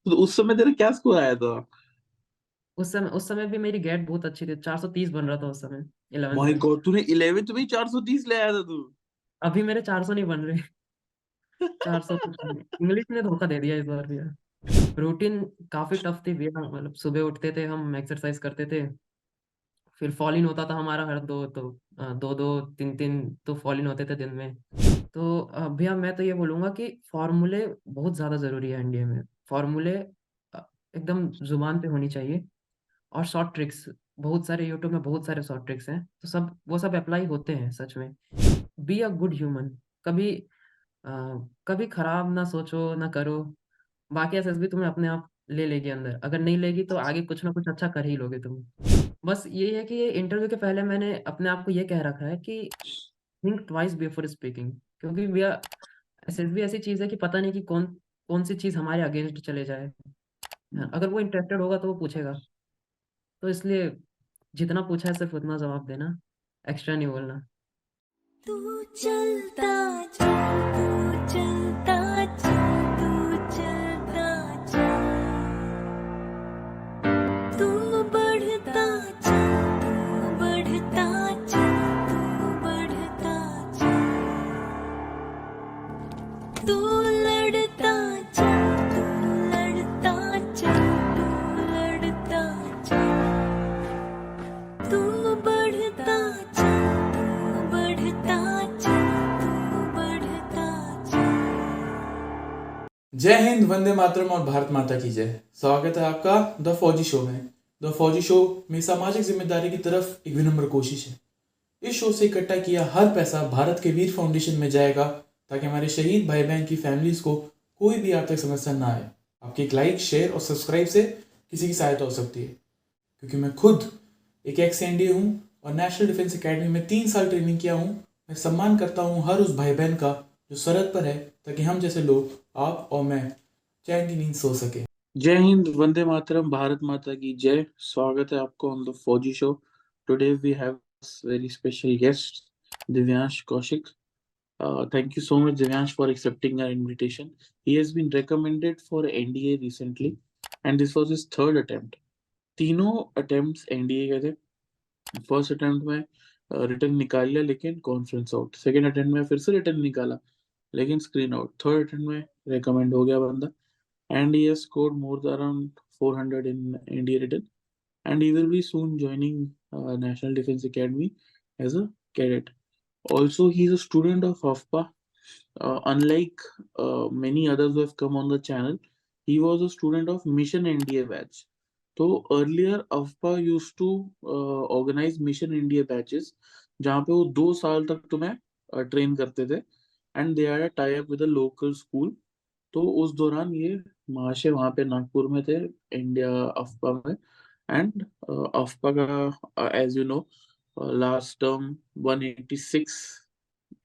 तो उस समय तेरा क्या स्कोर आया था? उस समय भी मेरी गेट बहुत अच्छी थी, 430 बन रहा था उस समय, 11th माय में। गॉड, तूने 11th में ही 430 ले आया था तू? अभी मेरे 400 नहीं बन रहे। 400 कुछ नहीं। इंग्लिश ने धोखा दे दिया इस बार भैया। रूटीन काफी टफ थी भैया, मतलब सुबह उठते थे हम, एक्सरसाइज करते थे, फिर फॉल इन होता था हमारा हर दो दो तीन तीन तो फॉल इन होते थे दिन में। तो भैया मैं तो ये बोलूंगा कि फॉर्मूले बहुत ज्यादा जरूरी है एनडीए में। फॉर्मूले एकदम जुबान पे होनी चाहिए। और शॉर्ट ट्रिक्स, बहुत सारे यूट्यूब में बहुत सारे शॉर्ट ट्रिक्स हैं, तो सब वो सब अप्लाई होते हैं सच में। Be a good human. कभी अ, कभी खराब ना सोचो ना करो। बाकी एसएसबी तुम्हें अपने आप ले लेगी अंदर, अगर नहीं लेगी तो आगे कुछ ना कुछ अच्छा कर ही लोगे तुम। बस ये है कि ये इंटरव्यू के पहले मैंने अपने आप को ये कह रखा है कि थिंक ट्वाइस बिफोर स्पीकिंग, क्योंकि भैया एसएसबी ऐसी चीज है कि पता नहीं कि कौन कौन सी चीज हमारे अगेंस्ट चले जाए। हाँ, अगर वो इंटरेस्टेड होगा तो वो पूछेगा। तो इसलिए जितना पूछा है सिर्फ उतना जवाब देना, एक्स्ट्रा नहीं बोलना। तू चलता जा, तू चलता जा, तू चलता जा, तू बढ़ता जा, तू बढ़ता जा, तू बढ़ता जा, तू लड़ता जा, तू लड़ता जा, तू लड़ता जा, तू बढ़ता जा, तू बढ़ता जा, तू बढ़ता जा। जय हिंद, वंदे मातरम और भारत माता की जय। स्वागत है आपका द फौजी शो में। द फौजी शो में सामाजिक जिम्मेदारी की तरफ एक विनम्र कोशिश है। इस शो से इकट्ठा किया हर पैसा भारत के वीर फाउंडेशन में जाएगा, ताकि हमारे शहीद भाई बहन की फैमिलीज को कोई भी आर्थिक समस्या ना आए। आपके एक लाइक, शेयर और सब्सक्राइब से किसी की सहायता हो सकती है, क्योंकि मैं खुद एक एक्स एनडीए हूँ और नेशनल डिफेंस एकेडमी में 3 साल ट्रेनिंग किया हूँ। मैं सम्मान करता हूँ हर उस भाई बहन का जो सरहद पर है, ताकि हम जैसे लोग, आप और मैं, चैन की नींद सो सके। जय हिंद, वंदे मातरम, भारत माता की जय। स्वागत है आपको on the Fauji show. Today we have very special guest, Divyansh Kaushik. Thank you so much, Divyansh, for accepting our invitation. He has been recommended for NDA recently, and this was his third attempt. तीनों attempts NDA के थे. First attempt में return निकाल लिया लेकिन conference out. Second attempt में फिर से रिटर्न निकाला लेकिन स्क्रीन आउट. थर्ड अटेम्प्ट में रिकमेंड हो गया बंदा, and he has scored more than around 400 in NDA written, and he will be soon joining National Defense Academy as a cadet. Also, he is a student of AFPA. Unlike many others who have come on the channel, he was a student of Mission India batch. तो earlier AFPA used to organize Mission India batches, जहाँ पे वो 2 साल तक तुम्हें train करते थे, and they are tie up with a local school. तो उस दौरान ये महाशय वहाँ पे नागपुर में थे, इंडिया अफ्पा में. एंड अफ्पा का, as you know, last term 186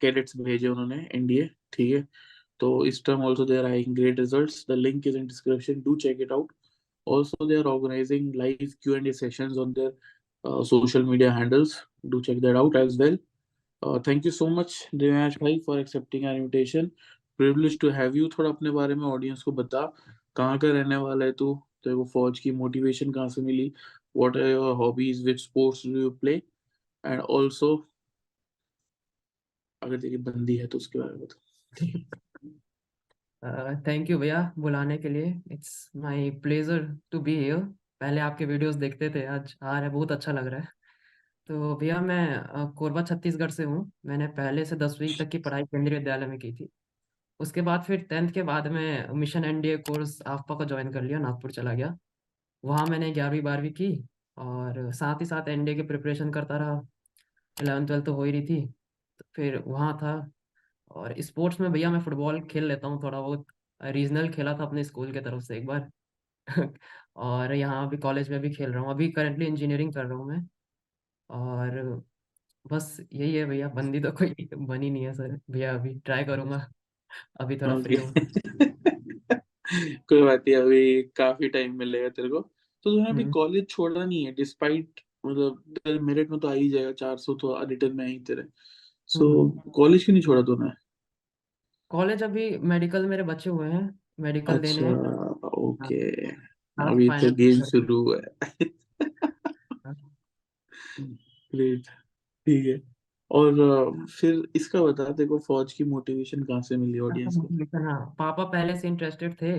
cadets भेजे उन्होंने एनडीए. ठीक है, तो इस term also they are having great results. The link is in description, do check it out. Also, they are organizing live Q&A sessions on their social media handles. Do check that out as well. Thank you so much, Divyansh भाई, for accepting our invitation. Privileged to have you. थोड़ा अपने बारे में audience को बता, कहाँ का रहने वाला है तू, तेरे को फौज की मोटिवेशन कहाँ से मिली, what are your hobbies, which sports do you play, and also अगर तेरी बंदी है तो उसके बारे में बता. थैंक यू भैया बुलाने के लिए, it's my pleasure to be here. पहले आपके वीडियोस देखते थे, आज आ रहा है, बहुत अच्छा लग रहा है। तो भैया मैं कोरबा छत्तीसगढ़ से हूँ। मैंने पहले से 10वीं तक की पढ़ाई केंद्रीय विद्यालय में की थी। उसके बाद फिर 10th के बाद मैं मिशन एनडीए कोर्स आफ्पा को ज्वाइन कर लिया, नागपुर चला गया। वहाँ मैंने 11वीं 12वीं की, और साथ ही साथ एनडीए की प्रिपरेशन करता रहा। 11th 12th तो हो ही रही थी, तो फिर वहाँ था। और स्पोर्ट्स में भैया मैं फुटबॉल खेल लेता हूँ थोड़ा बहुत। रीजनल खेला था अपने स्कूल के तरफ से एक बार। और यहाँ भी कॉलेज में भी खेल रहा हूँ, अभी करंटली इंजीनियरिंग कर रहा हूँ मैं। और बस यही है भैया, बंदी तो कोई बनी नहीं है सर भैया, अभी ट्राई करूंगा, अभी थोड़ा फ्री ओके. हूँ। कोई बात नहीं, अभी काफी टाइम मिलेगा तेरे को. तो तूने अभी हम्म। कॉलेज छोड़ा नहीं है, डिस्पाइट, मतलब तेरे मेरिट में तो आ ही जाएगा 400 तो रिटर्न में आई तेरे. सो हम्म। कॉलेज क्यों नहीं छोड़ा तूने? कॉलेज अभी मेडिकल मेरे बचे हुए हैं, मेडिकल देने अच्छा. हैं। ओके, हाँ अभी तो फाइनल गेम शुरू हुआ है। ग्रेट, ठीक है। और फिर इसका बता, देखो फौज की मोटिवेशन कहाँ से मिली ऑडियंस को? हाँ पापा पहले से इंटरेस्टेड थे,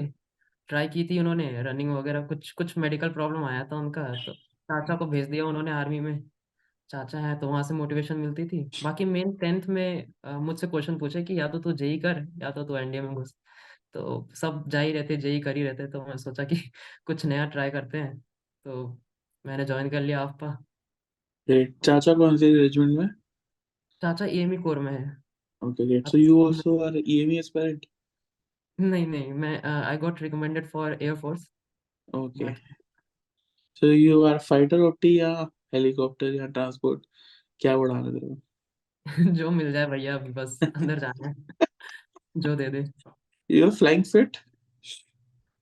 ट्राई की थी उन्होंने रनिंग वगैरह, कुछ कुछ मेडिकल प्रॉब्लम आया था उनका, तो चाचा को भेज दिया उन्होंने आर्मी में। चाचा है तो वहां से मोटिवेशन मिलती थी। बाकी मेन 10th में मुझसे क्वेश्चन पूछे कि या तो तू जेई कर या तो तू एनडीए में घुस। तो सब जा ही रहते, जेई कर ही रहते, तो मैं सोचा कि कुछ नया ट्राई करते हैं, तो मैंने ज्वाइन कर लिया आफ्पा। ग्रेट, चाचा कौन से रेजिमेंट में? चाचा एएमई कोर में है। ओके, ग्रेट, सो अब you also are EME aspirant? नहीं नहीं, मैं I got recommended for air force, okay, but so you are fighter OT या हेलीकॉप्टर या ट्रांसपोर्ट, क्या उड़ाना है तेरे जो मिल जाए भैया, अभी बस अंदर जाना है, जो दे दे। को? You are flying fit?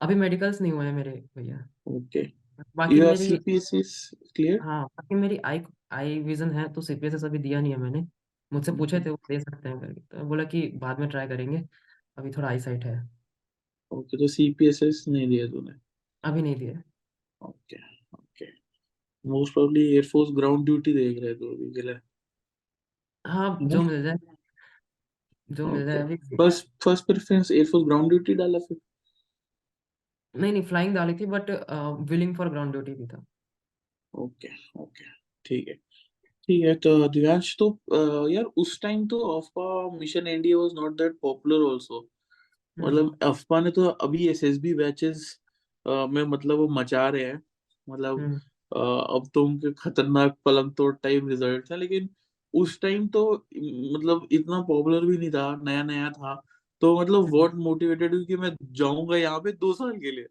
अभी मेडिकल्स नहीं हुए हैं मेरे भैया। ओके, बाकी यू आर मेरी, सीपीएससी क्लियर? हाँ बाकी मेरी आई आई विजन है, तो सीपीएसएस अभी दिया नहीं है मैंने। मुझसे पूछे ओके, थे वो दे सकते हैं करके, तो मैं बोला कि बाद में ट्राई करेंगे, अभी थोड़ा आई साइट है। ओके, तो सीपीएसएस नहीं दिया तूने? अभी नहीं दिया। Okay, okay, most probably air force ground duty देख रहे तो अभी के लिए, हाँ है ना? जो मिल जाए, जो मिल ओके, जाए अभी। First first preference air force ground duty डाला फिर? नहीं नहीं, फ्लाइंग डाली थी, but willing for ground duty भी था। ओके, ओके, ठीक है। ठीक है, तो दिव्यांश तो यार उस टाइम तो अफवाह mission India was not that popular also. Hmm मतलब अफवाह ने तो अभी एसएसबी बैचेस में मतलब वो मचा रहे हैं। मतलब हम्म अब तो उनके खतरनाक पलंग तोड़ टाइप रिजल्ट है, लेकिन उस टाइम तो मतलब इतना पॉपुलर भी नहीं था, नया नया था। तो मतलब हम्म। व्हाट मोटिवेटेड यू कि मैं जाऊंगा यहाँ पे 2 साल के लिए,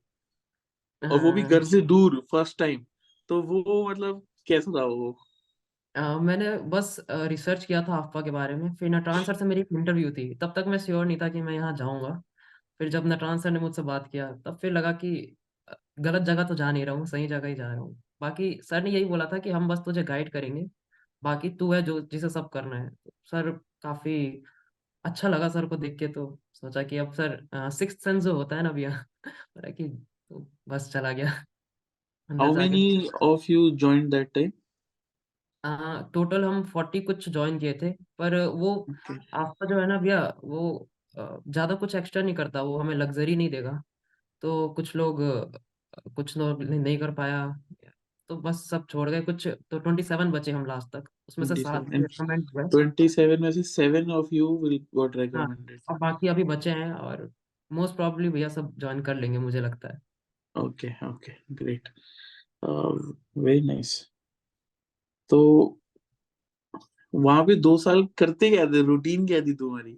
और वो भी हाँ, घर से दूर, फर्स्ट टाइम। तो वो मतलब कैसा था वो? मैंने बस रिसर्च किया था अफवाह के बारे में, फिर नटरान सर से मेरी इंटरव्यू थी, तब तक मैं श्योर नहीं था कि मैं यहाँ जाऊँगा। फिर जब नटरान सर ने मुझसे बात किया, तब फिर लगा कि गलत जगह तो जा नहीं रहा हूँ, सही जगह ही जा रहा हूँ। बाकी सर ने यही बोला था कि हम बस तुझे गाइड करेंगे, बाकी तू है जो जिसे सब करना है। तो सर काफ़ी अच्छा लगा सर को देख के, तो सोचा कि अब सर सिक्स्थ सेंस जो होता है ना भैया, बोला कि तो बस चला गया अंदर हाउ जाके। Many of you joined that time? Total हम 40 कुछ ज्वाइन किए थे, पर वो ओके, आपका जो है ना भैया, वो ज़्यादा कुछ एक्स्ट्रा नहीं करता, वो हमें लग्जरी नहीं देगा। तो कुछ लोग नहीं कर पाया, तो बस सब छोड़ गए। कुछ तो 27 बचे हम लास्ट तक, उसमें से 7 27 and रिकमेंड हुए। 27 में से 7 of you will got हाँ, recommended? और बाकी अभी बचे हैं, और मोस्ट प्रॉब्ली भैया सब ज्वाइन कर लेंगे मुझे लगता है। Okay, okay, great, very nice। तो वहां पे 2 साल करते क्या थे, रूटीन क्या थी तुम्हारी?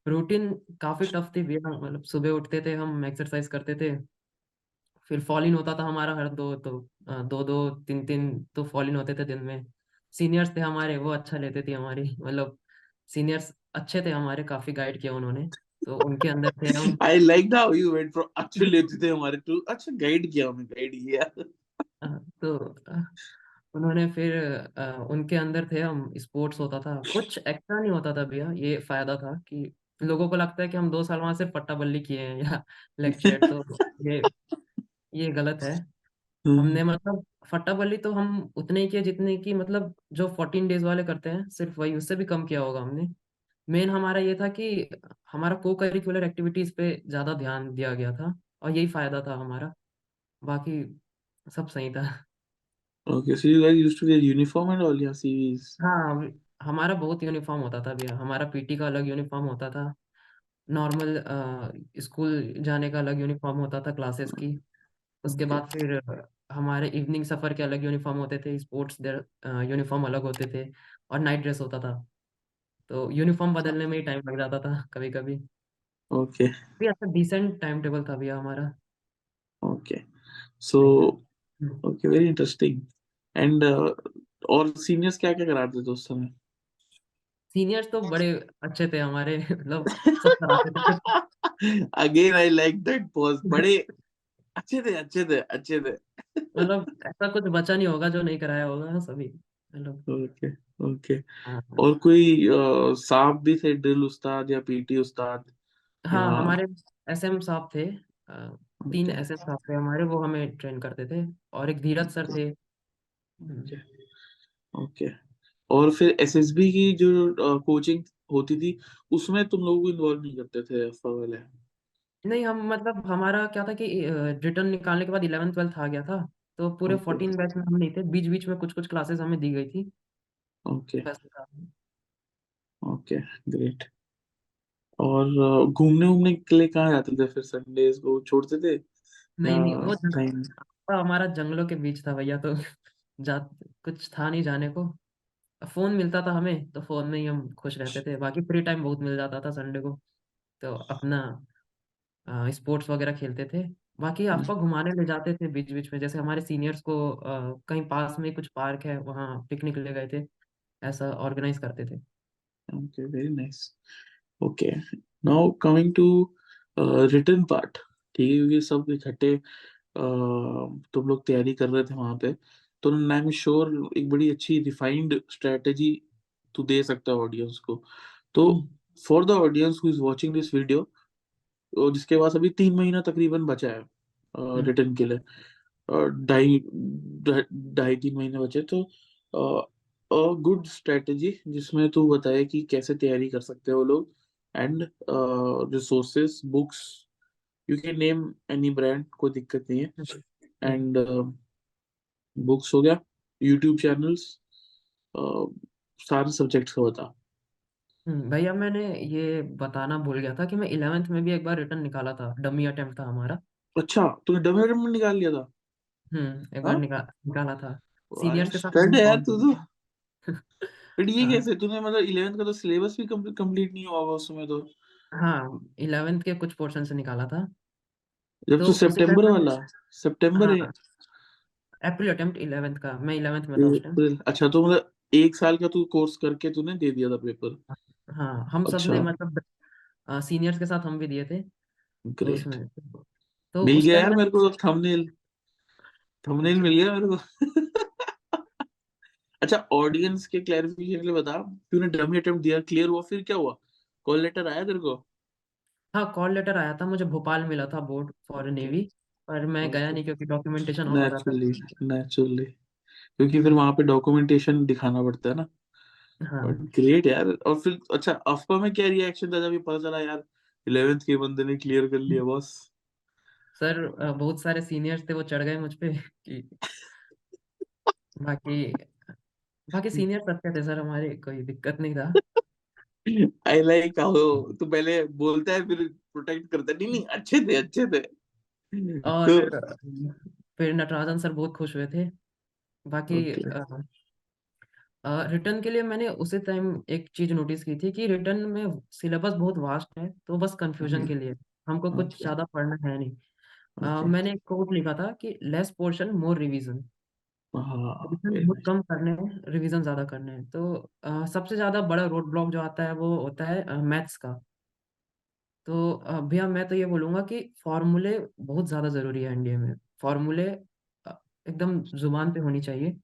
रूटीन काफ़ी टफ थी भैया, मतलब सुबह उठते थे हम, एक्सरसाइज करते थे, फिर फॉल इन होता था हमारा हर दो दो तीन तीन तो फॉल इन होते थे दिन में। सीनियर्स थे हमारे, वो अच्छा लेते थे हमारी, मतलब सीनियर्स अच्छे थे हमारे, काफी गाइड किया उन्होंने, तो उनके अंदर थे हम। I like how you went from अच्छे लेते थे हमारे टू अच्छा गाइड किया, हमें गाइड किया। तो उन्होंने फिर उनके अंदर थे हम, स्पोर्ट्स होता था, कुछ एक्स्ट्रा नहीं होता था भैया, ये फायदा था कि लोगों को लगता है कि हम 2 साल वहां से पट्टा बल्ली किए हैं या लेक्चर, तो ये ये गलत है। हम्म, हमने मतलब फट्टा बल्ली तो हम उतने ही किए जितने की, मतलब जो 14 डेज वाले करते हैं सिर्फ वही, उससे भी कम किया होगा हमने। मेन हमारा ये था कि हमारा को करिकुलर एक्टिविटीज पे ज्यादा ध्यान दिया गया था, और यही फायदा था हमारा, बाकी सब सही था। okay, so you guys used to wear uniform and all your CVs? हाँ, हमारा बहुत यूनिफॉर्म होता था भैया, हमारा पीटी का अलग यूनिफॉर्म होता था, नॉर्मल स्कूल जाने का अलग यूनिफॉर्म होता था क्लासेस की। उसके Okay, बाद फिर हमारे इवनिंग सफर के अलग यूनिफॉर्म होते थे, स्पोर्ट्स यूनिफॉर्म अलग होते थे, और नाइट ड्रेस होता था। तो यूनिफॉर्म बदलने में ही टाइम लग जाता था कभी कभी। okay, भी अच्छा डिसेंट टाइम टेबल था भैया हमारा। okay, सही था। so okay, very interesting। and और सीनियर्स क्या क्या कराते थे उस समय? सीनियर्स तो बड़े अच्छे थे हमारे, मतलब सब कराते थे कुछ। Again I like that pause, बड़े अच्छे थे, अच्छे थे, अच्छे थे। मतलब ऐसा कुछ बचा नहीं होगा जो नहीं कराया होगा सभी, मतलब। ओके, ओके, हाँ और कोई साहब भी थे, ड्रिल उस्ताद या पीटी उस्ताद या? हाँ, हमारे एसएम साहब थे, 3 ओके एसएस स्टाफ थे हमारे, वो हमें ट्रेन करते थे, और एक धीरज सर थे। Okay okay. और फिर एसएसबी की जो कोचिंग होती थी उसमें तुम लोगों को इन्वॉल्व नहीं करते थे अफवाह वाले? नहीं, हम मतलब हमारा क्या था कि रिटर्न निकालने के बाद 11th 12th आ गया था, तो पूरे ओके 14 बैच में हम नहीं थे, बीच बीच में कुछ कुछ क्लासेस हमें दी गई थी। ओके वैसे था। Okay great. और घूमने घूमने के लिए कहाँ जाते थे फिर? संडेज को छोड़ते थे या नहीं नहीं, वो टाइम? हमारा जंगलों के बीच था भैया, तो जा कुछ था नहीं जाने को। फोन मिलता था हमें, तो फोन में ही हम खुश रहते थे, बाकी फ्री टाइम बहुत मिल जाता था संडे को, तो अपना स्पोर्ट्स वगैरह खेलते थे। बाकी आपको घुमाने ले जाते थे बीच बीच में, जैसे हमारे सीनियर्स को कहीं पास में कुछ पार्क है, वहाँ पिकनिक ले गए थे, ऐसा ऑर्गेनाइज करते थे। Okay very nice. Okay now coming to return part. ठीक है, क्योंकि सब इकट्ठे तुम लोग तैयारी कर रहे थे वहां पे, तो आई एम श्योर एक बड़ी अच्छी रिफाइंड स्ट्रेटेजी तू दे सकता है ऑडियंस को। तो hmm, for the audience who is watching this video, जिसके पास अभी 3 महीना तकरीबन बचा है हम्म, रिटर्न के लिए, और ढाई ढाई 3 महीने बचे, तो गुड स्ट्रेटेजी जिसमें तू बताए कि कैसे तैयारी कर सकते हो लोग, and resources, books, you can name any brand, कोई दिक्कत नहीं है। हम्म, हम्म, एंड बुक्स हो गया, यूट्यूब चैनल्स, सारे सब्जेक्ट्स का बता। भैया मैंने ये बताना भूल गया था कि मैं 11th में भी एक बार रिटर्न निकाला था, डमी अटेम्प्ट था हमारा। अच्छा, तूने डबल में निकाल लिया था? एक बार हाँ, निकाला था, वाह, सीनियर्स के साथ स्टड हम है यार और तू तो। बट ये हाँ कैसे तूने, मतलब 11th का तो सिलेबस भी कंप्लीट नहीं हुआ होगा उसमें तो? हाँ, 11th के कुछ पोर्शन से निकाला था, जब तू तो उसी टाइम सितंबर मैंने, वाला, सितंबर है? हाँ, अप्रैल अटेम्प्ट 11th का, मैं 11th में था उस टाइम। अप्रैल, अच्छा, तो मतलब 1 साल का तू कोर्स करके तूने दे दिया था पेपर? हाँ, हम सब ने अच्छा, मतलब सीनियर्स के साथ हम भी दिए थे, तो ग्रेट। उसमें, तो मिल उस गया टाइम यार मैं, मेरे को तो, थंबनेल थंबनेल अच्छा, मिल गया मेरे को। अच्छा, ऑडियंस के क्लैरिफिकेशन के लिए बता, तूने डमी अटेम्प्ट दिया, क्लियर हुआ, फिर क्या हुआ? कॉल लेटर आया तेरे को? हाँ, कॉल लेटर आया था मुझे, भोपाल मिला था बोर्ड फॉर ओके नेवी, पर मैं गया ओके, नहीं क्योंकि डॉक्यूमेंटेशन और हो जाता नेचुरली है। नेचुरली, क्योंकि फिर हम्म, वहां पे डॉक्यूमेंटेशन दिखाना पड़ता है ना। बट हाँ ग्रेट यार। और फिर अच्छा, अफवाह में क्या रिएक्शन था जब ये पता चला यार 11th के बंदे ने क्लियर कर लिया बॉस? सर, बहुत सारे सीनियर्स थे, वो चढ़ गए मुझ पे कि, बाकी बाकी सीनियर्स अच्छे थे सर हमारे, कोई दिक्कत नहीं था। आई लाइक हाउ तू पहले बोलता है फिर प्रोटेक्ट करता है, नहीं नहीं अच्छे थे अच्छे थे। और तो फिर नटराजन सर बहुत खुश हुए थे। बाकी ओके। रिटर्न के लिए मैंने उसी टाइम एक चीज नोटिस की थी कि रिटर्न में सिलेबस बहुत वास्ट है, तो बस कंफ्यूजन के लिए हमको कुछ ओके ज्यादा पढ़ना है नहीं। ओके, मैंने एक कोट लिखा था कि लेस पोर्शन मोर रिवीजन, हाँ रिवीजन वेरी बहुत नाइस। कम करने हैं, रिवीजन ज्यादा करने हैं। तो सबसे ज्यादा बड़ा रोड ब्लॉक जो आता है वो होता है मैथ्स का। तो भैया मैं तो ये बोलूंगा कि फॉर्मूले बहुत ज्यादा जरूरी है एनडीए में, फॉर्मूले एकदम जुबान पे होनी चाहिए,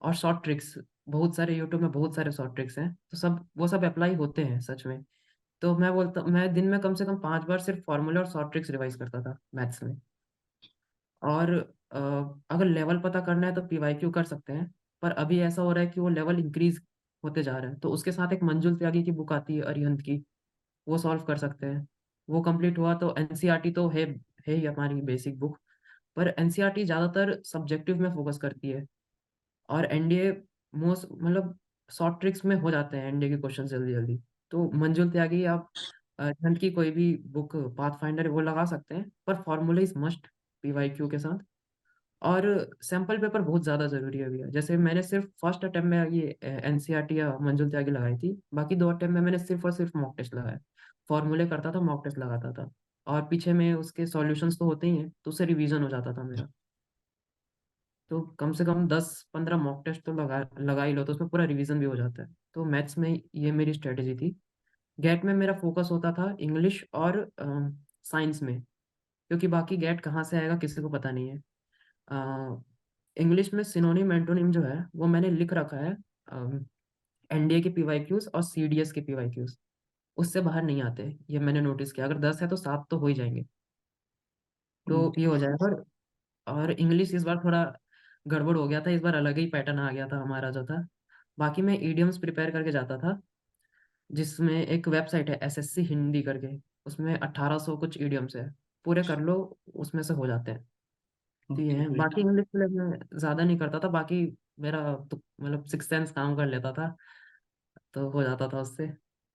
और शॉर्ट ट्रिक्स, बहुत सारे यूट्यूब में बहुत सारे शॉर्ट ट्रिक्स हैं, तो सब वो सब अप्लाई होते हैं सच में। तो मैं बोलता, मैं दिन में कम से कम 5 बार सिर्फ फॉर्मूला और शॉर्ट ट्रिक्स रिवाइज करता था मैथ्स में। और अ, अगर लेवल पता करना है तो पीवाईक्यू कर सकते हैं, पर अभी ऐसा हो रहा है कि वो लेवल इंक्रीज होते जा रहे हैं, तो उसके साथ एक मंजुल त्यागी की बुक आती है अरिहंत की, वो सॉल्व कर सकते हैं। वो कंप्लीट हुआ तो एनसीईआरटी तो है ही हमारी बेसिक बुक, पर एनसीईआरटी ज़्यादातर सब्जेक्टिव में फोकस करती है, और एनडीए मोस्ट मतलब शॉर्ट ट्रिक्स में हो जाते हैं एनडीए के क्वेश्चन जल्दी जल्दी। तो मंजुल त्यागी, आप अरिहंत की कोई भी बुक, पाथ फाइंडर, वो लगा सकते हैं, पर फॉर्मूला इज मस्ट पीवाईक्यू के साथ। और सैम्पल पेपर बहुत ज़्यादा ज़रूरी है भैया, जैसे मैंने सिर्फ फर्स्ट अटेम्प्ट में ये एनसीईआरटी या मंजुल त्यागी लगाई थी, बाकी 2 अटेम्प्ट में मैंने सिर्फ और सिर्फ मॉक टेस्ट लगाया, फॉर्मूले करता था, मॉक टेस्ट लगाता था, और पीछे में उसके सॉल्यूशंस तो होते ही हैं, तो उससे रिवीजन हो जाता था मेरा। तो कम से कम 10-15 मॉक टेस्ट तो लगा ही लो, तो उसमें पूरा रिवीजन भी हो जाता है। तो मैथ्स में ये मेरी स्ट्रेटेजी थी। गैट में मेरा फोकस होता था इंग्लिश और साइंस में, क्योंकि बाकी गैट कहाँ से आएगा किसी को पता नहीं है। इंग्लिश में सिनोनिम एंटोनिम जो है वो मैंने लिख रखा है, एनडीए के पीवाईक्यूज और सीडीएस के पीवाईक्यूज, उससे बाहर नहीं आते, ये मैंने नोटिस किया, अगर 10 है तो 7 तो हो ही जाएंगे। तो ये हो जाएगा। और इंग्लिश इस बार थोड़ा गड़बड़ हो गया था, इस बार अलग ही पैटर्न आ गया था हमारा जो था। बाकी मैं ईडियम्स प्रिपेयर करके जाता था, जिसमें एक वेबसाइट है एसएससी हिंदी करके, उसमें 1800 कुछ ईडियम्स है, पूरे कर लो उसमें से हो जाते हैं। तो ये ओके है। बाकी इंग्लिश के लिए मैं ज़्यादा नहीं करता था, बाकी मेरा तो मतलब सिक्स सेंस काम कर लेता था, तो हो जाता था उससे।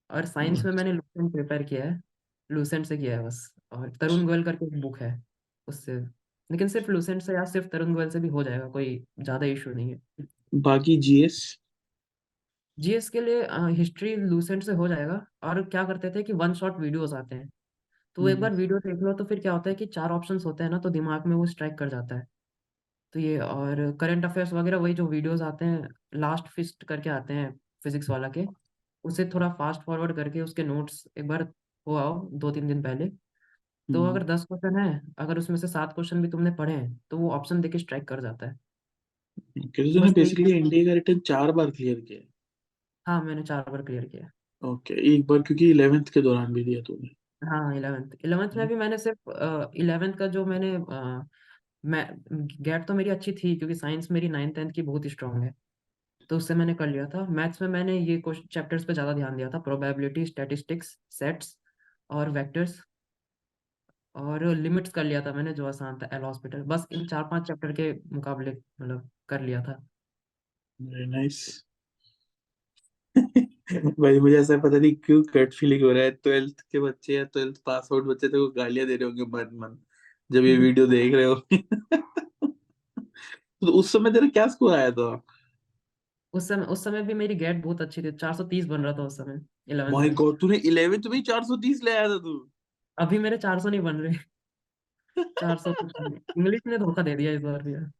और साइंस में मैंने लूसेंट प्रिपेयर किया है, लूसेंट से किया है बस। और तरुण गोयल करके एक बुक है उससे, लेकिन सिर्फ लूसेंट से या सिर्फ तरुण गोयल से भी हो जाएगा, कोई ज़्यादा इशू नहीं है। बाकी जीएस? जीएस के लिए हिस्ट्री लूसेंट से हो जाएगा। और क्या करते थे कि वन शॉट वीडियोस आते हैं, तो एक बार वीडियो देख लो तो फिर क्या होता है कि चार ऑप्शंस होते हैं ना, तो दिमाग में वो स्ट्राइक कर जाता है। तो ये और करंट अफेयर्स वगैरह वही जो वीडियोस आते हैं, लास्ट फिस्ट करके आते हैं फिजिक्स वाला के, उसे थोड़ा फास्ट फॉरवर्ड करके उसके नोट्स एक बार हो आओ 2-3 दिन पहले। तो अगर 10 क्वेश्चन है, अगर उसमें से 7 क्वेश्चन भी तुमने पढ़े हैं, तो वो ऑप्शन देके स्ट्राइक कर जाता है। क्योंकि तो तूने बस यही। बेसिकली इंडिया का रिटर्न 4 बार क्लियर किया है। हाँ, मैंने 4 बार क्लियर किया है। ओके, एक बार क्योंकि 11th के दौरान भी दिया तूने। हाँ, 11th में भी मैंने सिर्फ 11th का जो मैंने मैं गेट तो मेरी अच्छी थी, क्योंकि साइंस मेरी 9th 10th की बहुत स्ट्रांग है, तो उससे मैंने कर लिया था। मैथ्स में मैंने ये क्वेश्चन चैप्टर्स पे ज़्यादा ध्यान दिया था, प्रोबेबिलिटी, स्टैटिस्टिक्स, सेट्स और वेक्टर्स। और लिमिट्स कर लिया था मैंने, जो आसान था एल हॉस्पिटल, बस इन 4-5 चैप्टर के मुकाबले मतलब कर लिया था। Very nice. भाई मुझे ऐसा पता नहीं क्यों कट फीलिंग हो रहा है, 12th के बच्चे या 12th पास आउट बच्चे तो गालियां दे रहे होंगे मन मन जब ये वीडियो देख रहे हो। तो उस समय तेरा क्या स्कोर आया था? उस समय भी मेरी गेट बहुत अच्छी थी, 430 बन रहा था उस समय 11th माय में। गॉड, तूने 11th में ही 430 ले आया था तू? अभी मेरे 400 नहीं बन रहे, 400 कुछ नहीं। इंग्लिश ने धोखा दे दिया इस बार भी यार।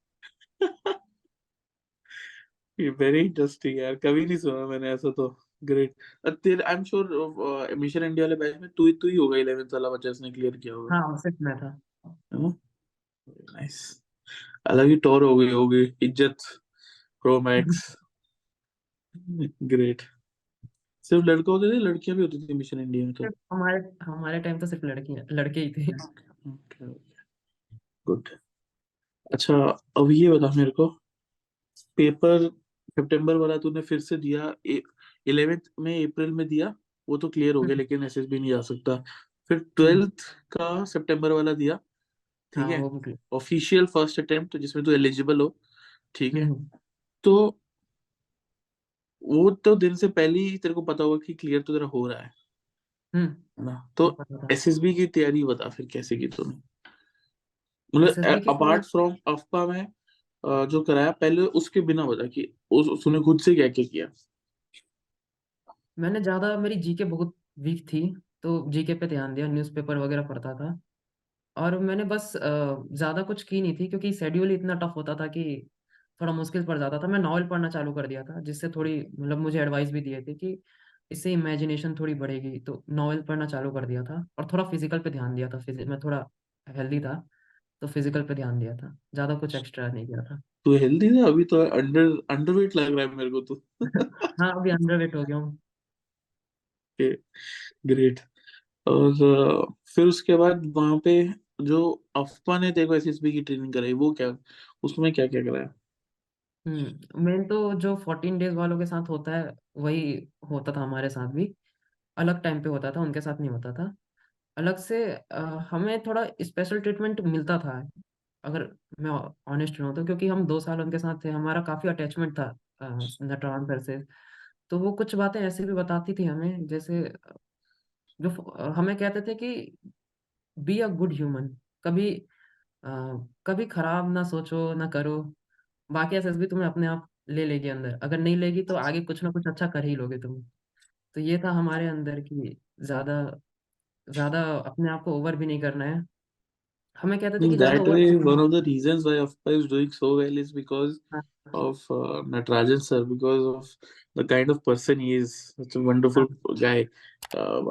ये वेरी इंटरेस्टिंग यार, कभी नहीं सुना मैंने ऐसा तो। ग्रेट। तेरे I am sure mission India वाले बैच में तू ही होगा 11th वाला बच्चा जिसने क्लियर किया होगा, हाँ, सिर्फ मैं था। है ना? नाइस। अलग ही टोर हो गई होगी इज्जत, प्रो मैक्स। ग्रेट। सिर्फ लड़के होते थे, लड़कियां भी होती थी मिशन इंडिया में तो? सिर्फ हमारे हमारे टाइम तो सिर्फ लड़के ही थे। गुड। अच्छा, अब ये बता मेरे को, पेपर सितंबर वाला तूने फिर से दिया, 11th में अप्रैल में दिया, वो तो क्लियर हो गया, लेकिन एसएसबी नहीं जा सकता। फिर 12th का सितंबर वाला दिया, ठीक हाँ, है? वो भी। ऑफिशियल फर्स्ट अटेम्प्ट जिसमें तू एलिजिबल हो, ठीक है? हम्म। तो वो तो दिन से पहले ही तेरे को पता होगा कि क्लियर तो तेरा हो रहा हम्म। है ना? तो वो पता था। एसएसबी की तैयारी बता फिर कैसे की तूने, मतलब एसएसबी की तो अपार्ट फ्रॉम अफपा में जो कराया पहले, उसके बिना बता कि तूने खुद से क्या क्या किया। मैंने ज़्यादा, मेरी जीके बहुत वीक थी, तो जीके पे ध्यान दिया, न्यूज़पेपर वगैरह पढ़ता था। और मैंने बस ज़्यादा कुछ की नहीं थी, क्योंकि शेड्यूल इतना टफ होता था कि थोड़ा मुश्किल पड़ जाता था। मैं नॉवल पढ़ना चालू कर दिया था, जिससे थोड़ी मतलब मुझे एडवाइस भी दिए थे कि इससे इमेजिनेशन थोड़ी बढ़ेगी, तो नॉवल पढ़ना चालू कर दिया था। और थोड़ा फिजिकल पे ध्यान दिया था, मैं थोड़ा हेल्दी था, तो फिजिकल पे ध्यान दिया था, ज़्यादा कुछ एक्स्ट्रा नहीं किया था। तू हेल्दी था, अभी तो अंडरवेट लग रहा है मेरे को तू। हाँ, अभी अंडरवेट हो गया हूँ। ग्रेट। और फिर उसके बाद वहां पे जो अफपा ने देखो एसएसबी की ट्रेनिंग कराई, वो क्या, उसमें क्या क्या कराया? मेन तो जो 14 डेज वालों के साथ होता है, वही होता था हमारे साथ भी। अलग टाइम पे होता था, उनके साथ नहीं होता था। अलग से हमें थोड़ा स्पेशल ट्रीटमेंट मिलता था, अगर मैं ऑनेस्ट रहूँ तो, क्योंकि हम 2 साल उनके साथ थे, हमारा काफ़ी अटैचमेंट था नटरान सर से। तो वो कुछ बातें ऐसी भी बताती थी हमें, जैसे जो हमें कहते थे कि बी अ गुड ह्यूमन, कभी अ, कभी खराब ना सोचो ना करो, बाकी एसएसबी तुम्हें अपने आप ले लेगी अंदर, अगर नहीं लेगी तो आगे कुछ ना कुछ अच्छा कर ही लोगे तुम। तो ये था हमारे अंदर की, ज्यादा ज्यादा अपने आप को ओवर भी नहीं करना है। हमें कहते थे कि ज्यादा That over. way, one of the reasons why AFPA is doing so well is because of Natarajan sir, because of the kind of person he is. Such a wonderful guy.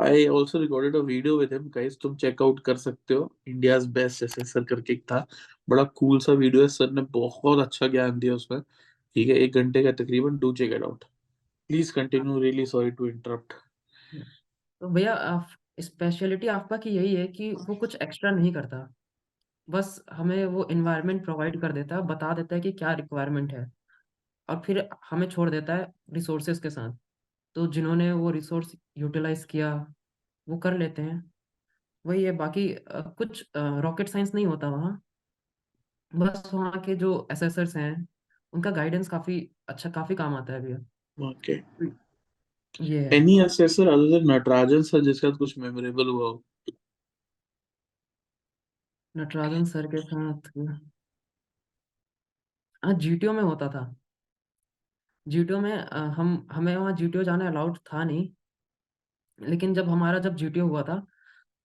I also recorded a video with him, guys. तुम check out कर सकते हो, India's best assessor करके एक था, बड़ा cool सा video है, सर ने बहुत अच्छा ज्ञान दिया उसमें, ठीक है? 1 घंटे का तकरीबन, do check it out. Please continue. Really sorry to interrupt. तो भैया, स्पेशलिटी आपका की यही है कि वो कुछ एक्स्ट्रा नहीं करता। बस हमें वो एनवायरनमेंट प्रोवाइड कर देता है, बता देता है कि क्या रिक्वायरमेंट है, और फिर हमें छोड़ देता है रिसोर्सेज के साथ। तो जिन्होंने वो रिसोर्स यूटिलाइज किया वो कर लेते हैं। वही है, बाकी कुछ रॉकेट साइंस नहीं होता वहाँ। बस वहाँ के जो एसेसर्स हैं उनका गाइडेंस काफ़ी अच्छा, काफ़ी काम आता है भैया। ओके। ये है। Any assessor other than Natarajan sir जिसका कुछ मेमोरेबल हुआ हो? नटराजन सर के साथ हाँ, जीटीओ में होता था। जीटीओ में हम हमें वहाँ जीटीओ जाना अलाउड था नहीं, लेकिन जब जीटीओ हुआ था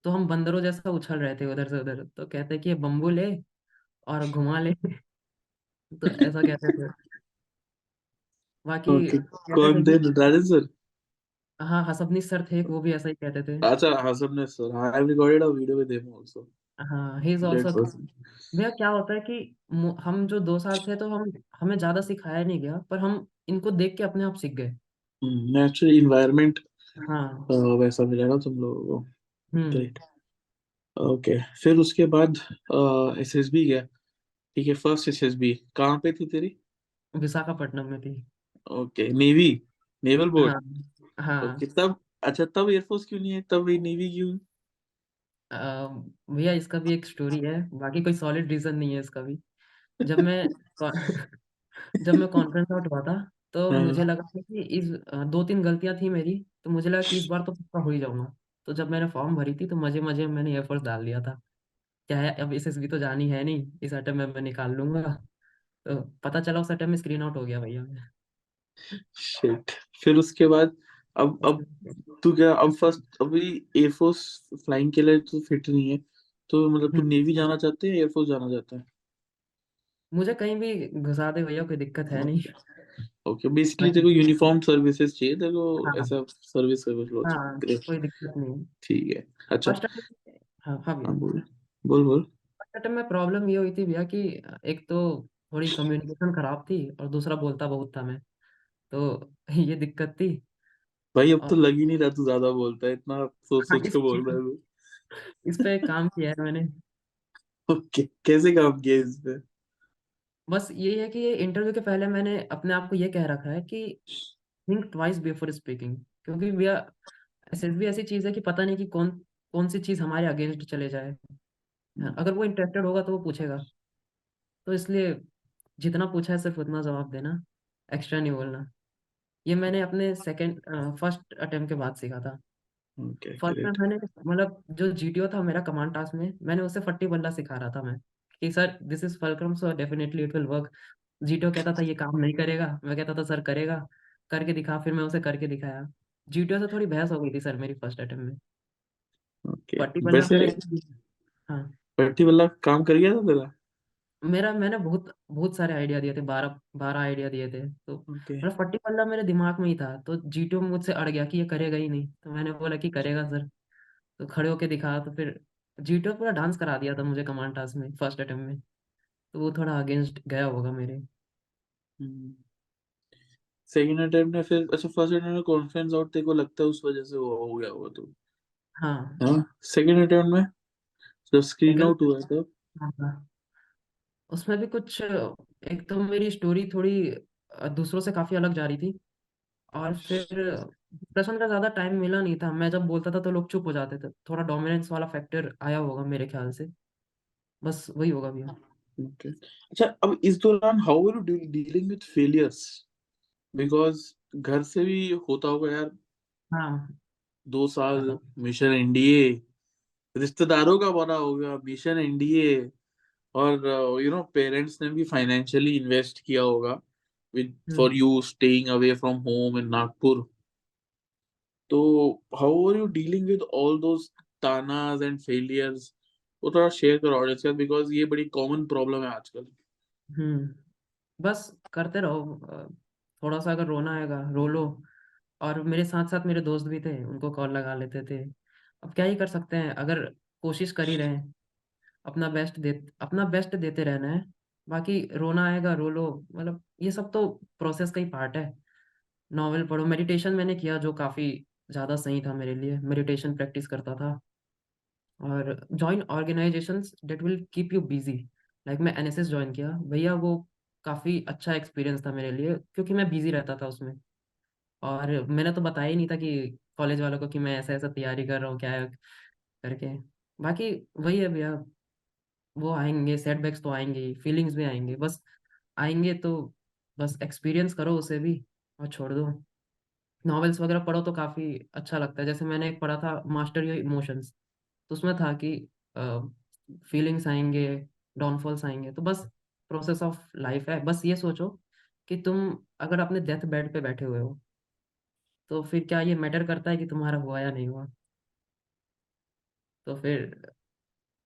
तो हम बंदरों जैसा उछल रहे थे उधर से उधर, तो कहते कि ये बम्बू ले और घुमा ले। तो ऐसा कहते थे। बाकी ओके। कहते थे कौन थे, कि नटराजन सर? हाँ, हसबनीस सर थे, वो भी ऐसा ही कहते थे। अच्छा, हसन ने sir, I have recorded a video with him also. हाँ, he is that also. Was भैया क्या होता है कि हम जो 2 साल थे तो हम हमें ज्यादा सिखाया नहीं गया, पर हम इनको देख के अपने आप सीख गए। नेचुरल इन्वायरमेंट हाँ। वैसा मिला ना तुम लोगों को। हम्म। ग्रेट। ओके, फिर उसके बाद एसएसबी गया। ठीक है, फर्स्ट एसएसबी कहाँ पे थी तेरी? विशाखापट्टनम में थी। Okay, navy, naval board. हाँ। हाँ। ओके, तब अच्छा, तब एयरफोर्स क्यों नहीं है, तब ये नेवी क्यों? अ, भैया इसका भी एक स्टोरी है, बाकी कोई सॉलिड रीजन नहीं है इसका भी। जब मैं जब मैं कॉन्फ्रेंस आउट हुआ था तो मुझे हाँ। लगा था कि 2-3 गलतियां थी मेरी, तो मुझे लगा कि इस बार तो पक्का हो ही जाऊंगा। तो जब मैंने फॉर्म भरी थी तो मजे मजे में मैंने एयरफोर्स डाल दिया था। क्या है, अब एसएसबी तो जानी है नहीं, इस अटेम्प्ट में मैं निकाल लूंगा। तो पता चला उस अटेम्प्ट में स्क्रीन आउट हो गया भैया मैं। शिट। फिर उसके बाद अब तू क्या, अब फर्स्ट अभी एयरफोर्स फ्लाइंग के लिए तो फिट नहीं है, तो मतलब तू हम्म, नेवी जाना चाहते है, एयरफोर्स जाना चाहता है? मुझे कहीं भी घुसा दे भैया, कोई दिक्कत है नहीं। ओके, बेसिकली तेरे मैं को यूनिफॉर्म सर्विसेज चाहिए, तेरे को हाँ। ऐसा सर्विस सर्विस लो हाँ, चाहिए। कोई दिक्कत नहीं। ठीक है। अच्छा। First attempt. हाँ हाँ भैया। हाँ, बोल बोल बोल। फर्स्ट अटेम्प्ट में प्रॉब्लम ये हुई थी भैया कि एक तो थोड़ी कम्युनिकेशन खराब थी, और दूसरा बोलता बहुत था मैं। तो ये दिक्कत थी। भाई, अब और तो लग ही नहीं रहा तू ज्यादा बोलता है, इतना सोच हाँ, सोच के बोल रहा है तू। इस पे काम किया है मैंने। ओके, कैसे काम किया इस पे? बस यही है कि ये इंटरव्यू के पहले मैंने अपने आप को ये कह रखा है कि थिंक ट्वाइस बिफोर स्पीकिंग। क्योंकि भैया एसएसबी ऐसी चीज है कि पता नहीं कि कौन कौन सी चीज हमारे अगेंस्ट चले जाए। हाँ, अगर वो इंटरेस्टेड होगा तो वो पूछेगा। तो इसलिए जितना पूछा है सिर्फ उतना जवाब देना, एक्स्ट्रा नहीं बोलना। ये मैंने अपने फर्स्ट अटेम्प्ट के बाद सीखा था। ओके, फर्स्ट में ग्रेट। मैंने मतलब जो जीटीओ था मेरा कमांड टास्क में, मैंने उसे फट्टी बल्ला सिखा रहा था मैं, कि sir this is fulcrum so definitely it will work. GTO कहता था ये काम नहीं करेगा, मैं कहता था सर करेगा, करके दिखा। फिर मैं उसे करके दिखाया। जीटीओ से थोड़ी बहस हो गई थी सर मेरी फर्स्ट अटेम्प्ट में। ओके, फट्टी बल्ला वैसे मेरा हाँ। पट्टी वाला काम कर गया था तेरा? मैंने बहुत बहुत सारे आइडिया दिए थे, 12 12 आइडिया दिए थे। तो ओके। मतलब फट्टी पल्ला मेरे दिमाग में ही था, तो जीटीओ मुझसे अड़ गया कि ये करेगा ही नहीं। तो मैंने बोला कि करेगा सर। तो खड़े होके दिखा, तो फिर जीटीओ पूरा डांस करा दिया था मुझे कमांड टास्क में फर्स्ट अटेम्प्ट में। तो वो थोड़ा अगेंस्ट गया होगा मेरे। सेकंड अटेम्प्ट में फिर, अच्छा, फर्स्ट अटेम्प्ट में कॉन्फिडेंस आउट तेरे को लगता है उस वजह से वो हो गया होगा तो? हाँ। हाँ। सेकंड अटेम्प्ट में जब स्क्रीन सेकंड। आउट हुआ था? हाँ हाँ। उसमें भी कुछ, एक तो मेरी स्टोरी थोड़ी दूसरों से काफी अलग जा रही थी। और फिर डिस्कशन का ज्यादा टाइम मिला नहीं था, मैं जब बोलता था तो लोग चुप हो जाते थे, थोड़ा डोमिनेंस वाला फैक्टर आया होगा मेरे ख्याल से। बस वही होगा भैया। ओके। अच्छा, अब इस दौरान how are you dealing with failures? Because घर से भी होता होगा यार, हाँ। 2 साल हाँ। मिशन एनडीए, रिश्तेदारों का बड़ा हो गया मिशन एनडीए, और पेरेंट्स ने भी फाइनेंशियली इन्वेस्ट किया होगा with for hmm. You staying away from home in Nagpur. तो how are you dealing with all those तानाज एंड फेलियर्स? वो थोड़ा शेयर करो ऑडियंस के साथ, बिकॉज ये बड़ी कॉमन प्रॉब्लम है आजकल। हम्म। बस करते रहो। थोड़ा सा अगर रोना आएगा रो लो। और मेरे साथ साथ मेरे दोस्त भी थे, उनको कॉल लगा लेते थे। अब क्या ही कर सकते हैं, अगर कोशिश कर ही रहे हैं। अपना बेस्ट देते रहना है। बाकी रोना आएगा रो लो, मतलब ये सब तो प्रोसेस का ही पार्ट है। नॉवेल पढ़ो, मेडिटेशन मैंने किया जो काफ़ी ज़्यादा सही था मेरे लिए, मेडिटेशन प्रैक्टिस करता था। और join organisations that will keep you busy. Like मैं एनएसएस ज्वाइन किया भैया, वो काफ़ी अच्छा एक्सपीरियंस था मेरे लिए क्योंकि मैं बिजी रहता था उसमें। और मैंने तो बताया ही नहीं था कि कॉलेज वालों को कि मैं ऐसा ऐसा तैयारी कर रहा हूँ क्या है करके। बाकी वही है भैया, वो आएंगे, सेटबैक्स तो आएंगे ही, फीलिंग्स भी आएंगे, बस आएंगे तो बस एक्सपीरियंस करो उसे भी और छोड़ दो। नॉवेल्स वगैरह पढ़ो तो काफ़ी अच्छा लगता है। जैसे मैंने एक पढ़ा था मास्टर योर इमोशंस, तो उसमें था कि फीलिंग्स आएंगे, डाउनफॉल्स आएंगे, तो बस प्रोसेस ऑफ लाइफ है। बस ये सोचो कि तुम अगर अपने डेथ बेड पे बैठे हुए हो तो फिर क्या ये मैटर करता है कि तुम्हारा हुआ या नहीं हुआ? तो फिर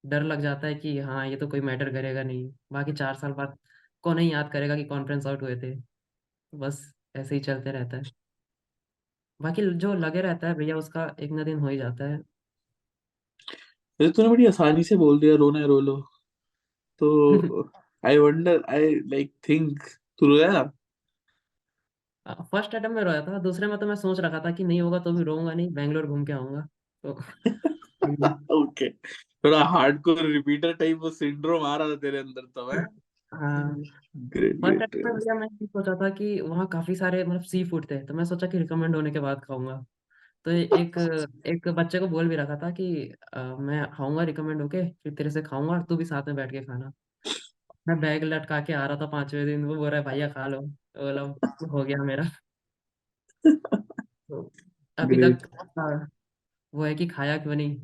डर लग जाता है कि हाँ ये तो कोई मैटर करेगा नहीं, बाकी 4 साल बाद कौन नहीं याद करेगा कि कॉन्फ्रेंस आउट हुए थे। बस ऐसे ही चलते रहता है। बाकी जो लगे रहता है भैया उसका एक ना दिन हो ही जाता है। ये तूने बड़ी आसानी से बोल दिया रोना है रो लो। तो I wonder, I like think तू रोया? फर्स्ट अटेम्प्ट में रोया था, दूसरे में तो मैं सोच रखा था कि नहीं होगा तो भी रोऊंगा नहीं, बैंगलोर घूम के आऊंगा तो ओके, थोड़ा हार्डकोर रिपीटर टाइप वो सिंड्रोम आ रहा था तेरे अंदर तो है। हाँ। Great first great. अटेम्प्ट में भैया मैंने सोचा था कि वहाँ काफी सारे मतलब सी फूड थे, तो मैं सोचा कि रिकमेंड होने के बाद खाऊंगा। तो एक एक बच्चे को बोल भी रखा था कि मैं खाऊंगा रिकमेंड होके, फिर तेरे से खाऊंगा और तू भी साथ में बैठ के खाना। मैं बैग लटका के आ रहा था 5वें दिन, वो बोल रहा है भैया खा लो, तो बोला हो गया मेरा। तो अभी ग्रेट। तक वो है कि खाया क्यों नहीं,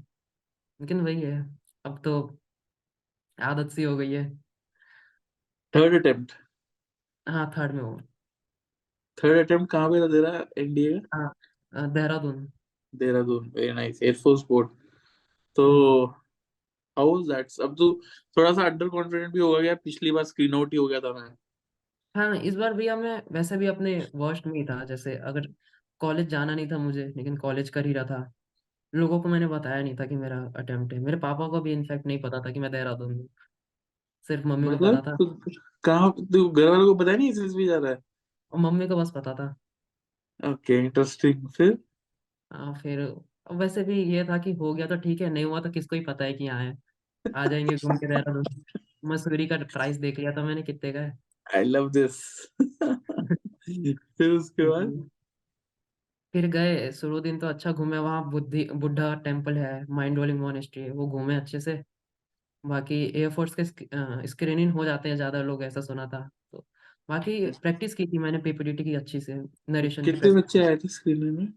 लेकिन वही है, अब तो आदत सी हो गई है। Third attempt? हाँ, थर्ड में हूँ। थर्ड अटेम्प्ट कहाँ पे था तेरा एनडीए का? हाँ, Dehradun. Dehradun, very nice, air force board. तो हाँ। How was that? अब तू थोड़ा सा अंडर कॉन्फिडेंट भी हो गया, पिछली बार स्क्रीन आउट ही हो गया था मैं। हाँ, इस बार भैया मैं वैसे भी अपने वर्स्ट में ही था। जैसे अगर कॉलेज जाना नहीं था मुझे, लेकिन कॉलेज कर ही रहा था। लोगों को मैंने बताया नहीं था कि मेरा अटेम्प्ट है, मेरे पापा को भी इनफैक्ट नहीं पता था कि मैं देहरादून हूँ, सिर्फ मम्मी को मतलब पता था। कहाँ तू घर वालों को पता नहीं एसएसबी जा रहा है? और मम्मी को बस पता था। Okay, interesting. फिर? फिर अब वैसे भी ये था कि हो गया तो ठीक है, नहीं हुआ तो किसको ही पता है कि यहाँ है, आ जाएंगे घूम के देहरादून। मसूरी का प्राइस देख लिया था मैंने कितने का है। I love this. फिर उसके बाद? फिर गए, शुरू दिन तो अच्छा घूमे, वहाँ बुद्धि बुद्धा टेम्पल है, माइंड रोलिंग मोनेस्ट्री है, वो घूमे अच्छे से। बाकी एयरफोर्स के स्क्रीनिंग हो जाते हैं ज़्यादा लोग, ऐसा सुना था तो। बाकी प्रैक्टिस की थी मैंने पीपीटीटी की अच्छी से, नरेशन की कितने बच्चे प्रैक्टिस। आए थे स्क्रीन में?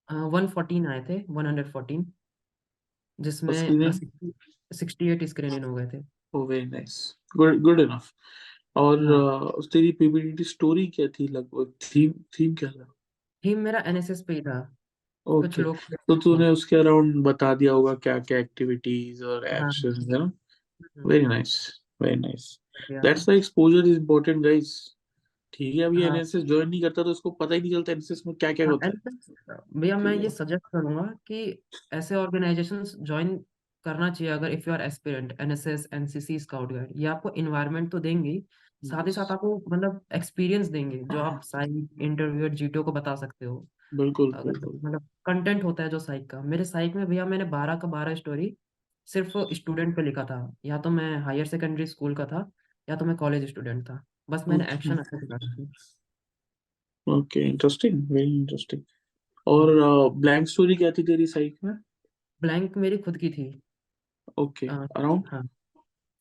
114 आए थे, 114, और जिसमें स्क्रीनिंग? 68 स्क्रीनिंग हो गए थे। Oh very nice, good good enough. और हाँ, तेरी पीपीटी स्टोरी क्या थी, लगभग थीम थीम क्या था? थीम मेरा एनएसएस पे ही था। कुछ ओके, लोग तो तूने हाँ। उसके अराउंड बता दिया होगा क्या क्या एक्टिविटीज और हाँ। एक्शंस है ना? हम्म, वेरी नाइस, वेरी नाइस। बढ़िया। That's why exposure is important guys. ठीक है, अभी हाँ। एनएसएस ज्वाइन नहीं करता तो उसको पता ही नहीं चलता एनएसएस में क्या क्या हाँ, होता है। भैया मैं ठीक ये है। सजेस्ट करूंगा कि ऐसे ऑर्गेनाइजेशंस ज्वाइन करना चाहिए अगर if you are aspirant. NSS, NCC, scout guide, ये आपको इन्वायरमेंट तो देंगे ही, साथ ही Yes, साथ आपको मतलब एक्सपीरियंस देंगे जो आप साइक, इंटरव्यू, जीटीओ को बता सकते हो। बिल्कुल अगर बिल्कुल। मतलब कंटेंट होता है जो साइक का, मेरे साइक में भैया मैंने 12 का 12 स्टोरी सिर्फ स्टूडेंट पे लिखा था। या तो मैं हायर सेकेंडरी स्कूल का था या तो मैं कॉलेज स्टूडेंट था, बस मैंने ओके एक्शन अच्छे से करा था। Okay, interesting, very interesting. और ब्लैंक स्टोरी क्या थी तेरी साइट में? ब्लैंक मेरी खुद की थी। ओके, अ, अराउंड हाँ,